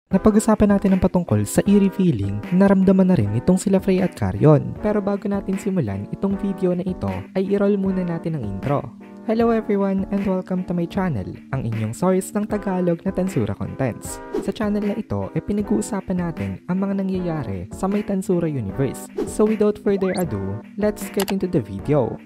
Napag-usapan natin ang patungkol sa eerie feeling na naramdaman na rin itong sila Frey at Carrion. Pero bago natin simulan itong video na ito, ay i-roll muna natin ang intro. Hello everyone and welcome to my channel, ang inyong source ng Tagalog na Tansura Contents. Sa channel na ito ay pinag-uusapan natin ang mga nangyayari sa may Tansura universe. So without further ado, let's get into the video.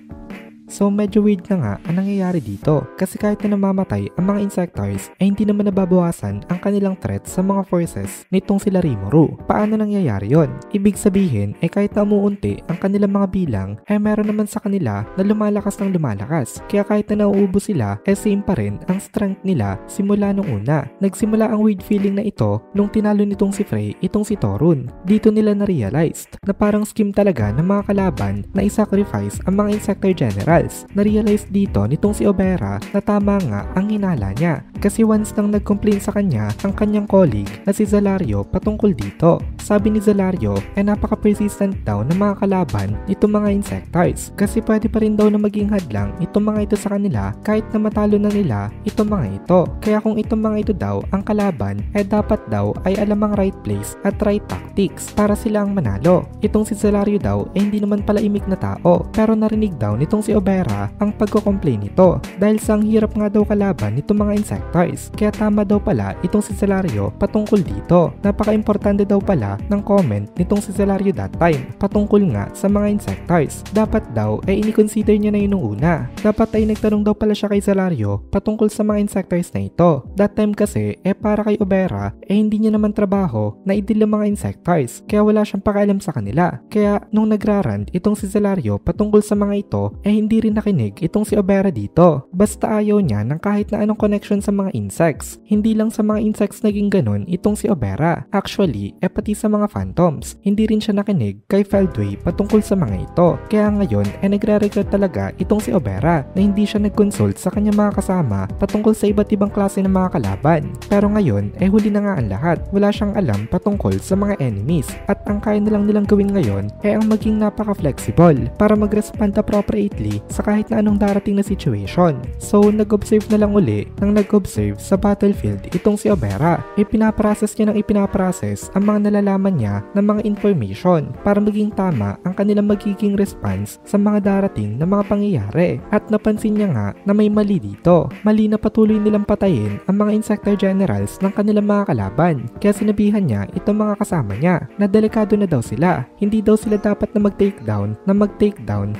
So medyo weird na nga ang nangyayari dito kasi kahit na namamatay ang mga Insectoids ay hindi naman nababawasan ang kanilang threat sa mga forces nitong sila Rimuru. Paano nangyayari yon? Ibig sabihin ay kahit na umuunti ang kanilang mga bilang ay meron naman sa kanila na lumalakas ng lumalakas. Kaya kahit na nauubos sila ay same pa rin ang strength nila simula nung una. Nagsimula ang weird feeling na ito nung tinalo nitong si Frey itong si Torun. Dito nila na-realized na parang scheme talaga ng mga kalaban na i-sacrifice ang mga Insectoid General. Na-realize dito nitong si Obera na tama nga ang hinala niya kasi once nang nag-complain sa kanya ang kanyang colleague na si Zalario patungkol dito. Sabi ni Zalario ay napaka-persistent daw ng mga kalaban nitong mga Insectoids kasi pwede pa rin daw na maging hadlang itong mga ito sa kanila kahit na matalo na nila itong mga ito. Kaya kung itong mga ito daw ang kalaban ay dapat daw ay alam ang right place at right tactics para sila ang manalo. Itong si Zalario daw ay hindi naman pala imik na tao pero narinig daw nitong si Obera ang pagko-complain nito dahil sa ang hirap nga daw kalaban nitong mga Insectoids. Kaya tama daw pala itong si Zalario patungkol dito. Napaka-importante daw pala ng comment nitong si Zalario that time patungkol nga sa mga Insectoids. Dapat daw ay ini-consider niya na yun nung una. Dapat ay nagtanong daw pala siya kay Zalario patungkol sa mga Insectoids na ito. That time kasi para kay Obera hindi niya naman trabaho na idil ang mga Insectoids kaya wala siyang pakialam sa kanila. Kaya nung nagrarant itong si Zalario patungkol sa mga ito hindi rin nakinig itong si Obera dito. Basta ayaw niya ng kahit na anong connection sa mga insects. Hindi lang sa mga insects naging ganun itong si Obera. Actually, pati sa mga phantoms. Hindi rin siya nakinig kay Feldway patungkol sa mga ito. Kaya ngayon nagre-regret talaga itong si Obera na hindi siya nag-consult sa kanyang mga kasama patungkol sa iba't ibang klase ng mga kalaban. Pero ngayon huli na nga ang lahat. Wala siyang alam patungkol sa mga enemies. At ang kaya na lang nilang gawin ngayon ang maging napaka-flexible para mag-respond appropriately sa kahit na anong darating na situation. So nag-observe na lang uli nang nag-observe sa battlefield itong si Obera. Pinaprocess niya ng ipinaprocess ang mga nalalaman niya ng mga information para maging tama ang kanilang magiging response sa mga darating na mga pangyayari. At napansin niya nga na may mali dito. Mali na patuloy nilang patayin ang mga Insectoid Generals ng kanilang mga kalaban. Kaya sinabihan niya itong mga kasama niya na delikado na daw sila. Hindi daw sila dapat na mag-takedown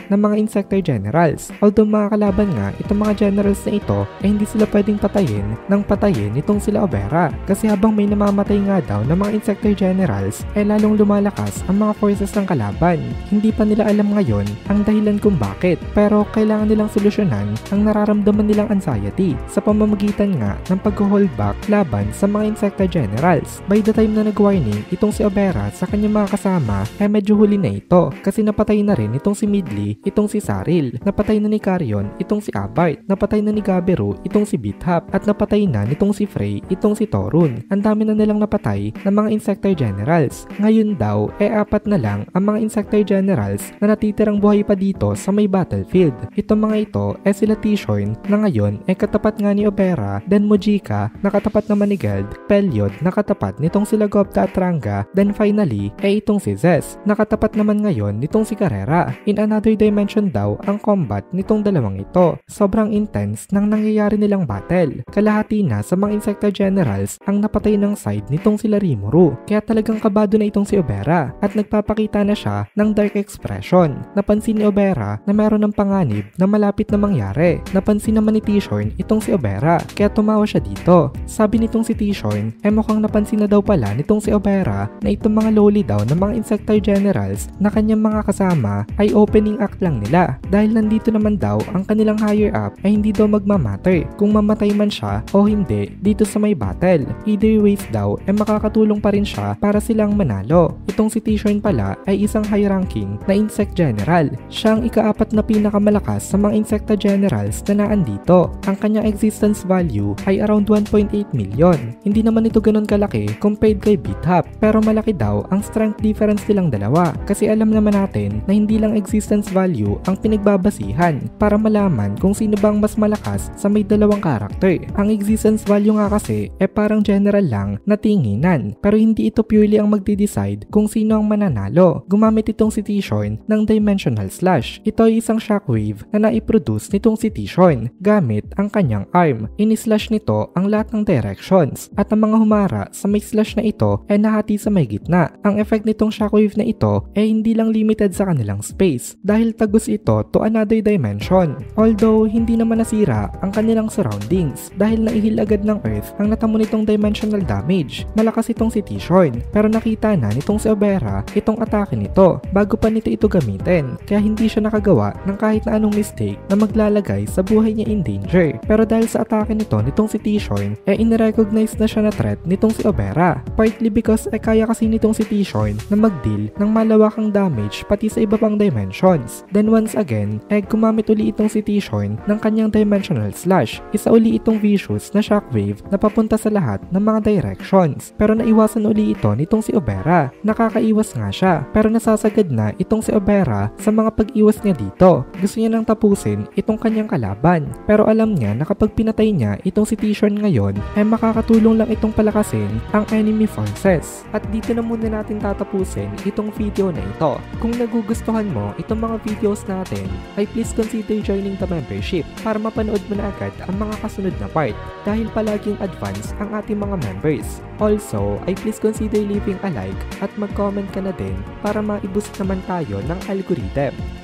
ng mga Insectoid Generals. Although mga kalaban nga itong mga generals na ito hindi sila pwedeng patayin itong sila Obera kasi habang may namamatay nga daw ng mga Insectoid Generals lalong lumalakas ang mga forces ng kalaban. Hindi pa nila alam ngayon ang dahilan kung bakit pero kailangan nilang solusyonan ang nararamdaman nilang anxiety sa pamamagitan nga ng pag-hold back laban sa mga Insectoid Generals. By the time na nag-warning itong si Obera sa kanyang mga kasama medyo huli na ito kasi napatay na rin itong si Midley, itong si Saril, napatay na ni Carrion itong si Abart, napatay na ni Gabiru itong si Bithap at napatay na nitong si Frey itong si Torun. Ang dami na nilang napatay ng mga Insectoid Generals. Ngayon daw apat na lang ang mga Insectoid Generals na natitirang buhay pa dito sa may battlefield. Itong mga ito sila Tishorn na ngayon katapat nga ni Obera, then Mujika nakatapat naman ni Geld, Pelyod nakatapat nitong sila Gobta at Ranga, then finally itong si Zes nakatapat naman ngayon nitong si Carrera. In another dimension daw ang combat nitong dalawang ito. Sobrang intense nang nangyayari nilang battle. Kalahati na sa mga Insectoid Generals ang napatay ng side nitong sila Rimuru. Kaya talagang kabado na itong si Obera at nagpapakita na siya ng dark expression. Napansin ni Obera na meron ng panganib na malapit na mangyari. Napansin naman ni Tishorn itong si Obera kaya tumawa siya dito. Sabi nitong si Tishorn mukhang napansin na daw pala nitong si Obera na itong mga lowly daw ng mga Insectoid Generals na kanyang mga kasama ay opening act lang nila dahil nandito naman daw ang kanilang higher up hindi daw magmamatter kung mamatay man siya o hindi dito sa may battle. Either ways daw makakatulong pa rin siya para silang manalo. Itong si Tishorn pala ay isang high-ranking na insect general. Siya ang ika-4 na pinakamalakas sa mga insecta generals na naandito. Ang kanyang existence value ay around 1.8 million. Hindi naman ito ganun kalaki compared kay Beathap, pero malaki daw ang strength difference nilang dalawa kasi alam naman natin na hindi lang existence value ang pinagbabasihan para malaman kung sino bang mas malakas sa may dalawang karakter. Ang existence value nga kasi parang general lang na tinginan, pero hindi ito purely ang magde-decide kung sino ang mananalo. Gumamit itong si Tishorn ng Dimensional Slash. Ito ay isang shockwave na naiproduce nitong si Tishorn gamit ang kanyang arm. Ini-slash nito ang lahat ng directions at ang mga humara sa may slash na ito ay nahati sa may gitna. Ang effect nitong shockwave na ito ay hindi lang limited sa kanilang space dahil tagos ito to another dimension. Although hindi naman nasira ang kanilang surroundings dahil naihil agad ng Earth ang natamo nitong dimensional damage. Malakas itong si Tishorn pero nakita na nitong si Obera itong atake nito bago pa nito ito gamitin, kaya hindi siya nakagawa ng kahit na anong mistake na maglalagay sa buhay niya in danger. Pero dahil sa atake nitong si Tishorn in-recognize na siya na threat nitong si Obera, partly because kaya kasi nitong si Tishorn na mag-deal ng malawakang damage pati sa iba pang dimensions. Then once again gumamit uli itong si Tishorn ng kanyang Dimensional Slash. Isa uli itong vicious na shockwave na papunta sa lahat ng mga directions, pero naiwasan uli ito nitong si Obera. Nakakaiwas nga siya, pero nasasagad na itong si Obera sa mga pag-iwas niya dito. Gusto niya nang tapusin itong kanyang kalaban, pero alam niya na kapag pinatay niya itong si Tishorn ngayon makakatulong lang itong palakasin ang enemy forces. At dito na muna natin tatapusin itong video na ito. Kung nagugustuhan mo itong mga videos natin ay please consider joining the membership para mapanood mo na agad ang mga kasunod na part dahil palaging advance ang ating mga members. Also ay please consider leaving a like at mag-comment ka na din para ma-boost naman tayo ng algorithm.